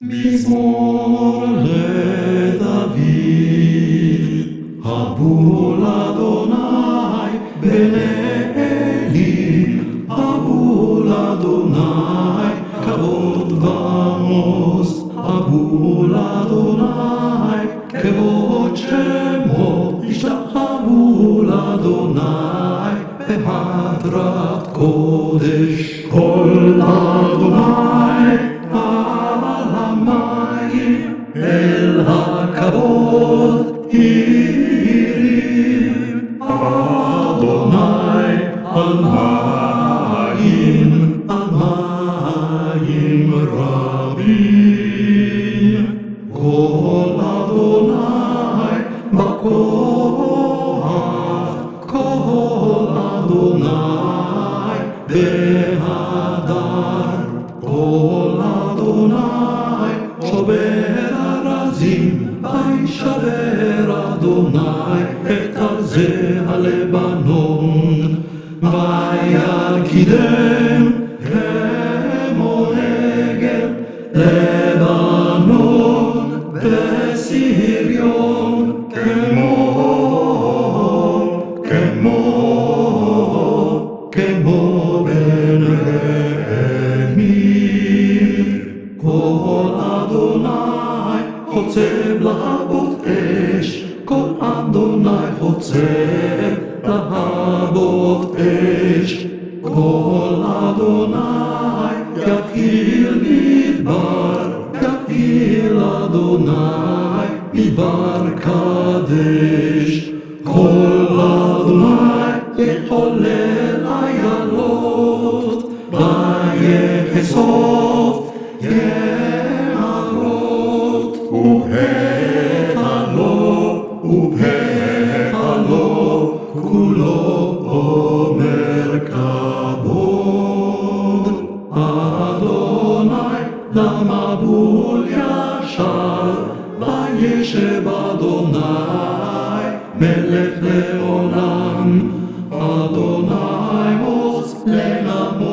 מזמור לדוד, הבו לאדוני בני אלי, הבו לאדוני כבוד ועוז, הבו לאדוני כבוד שמו, השתחוו לאדוני בהדרת קודש. כל אדוני אל הכבוד ירים, אדוני על מים רבים. כל אדוני בכוח, כל אדוני בהדר, כל אדוני שובר ארזים, וישבר אדוני את ארזי הלבנון, וירקידם כמו עגל לבנון וסריון, כמו בן רמי. כל אדוני חוצב להבות אש, כל אדוני חוצב להבות אש. כל אדוני יקהיל מדבר, יקהיל אדוני מדבר קדש. כל אדוני יחולל איילות, ויחשוף יערות, ובהיכלו כולו אומר כבוד. אדוני למבול ישר, וישב אדוני מלך לעולם. אדוני עוז לעמו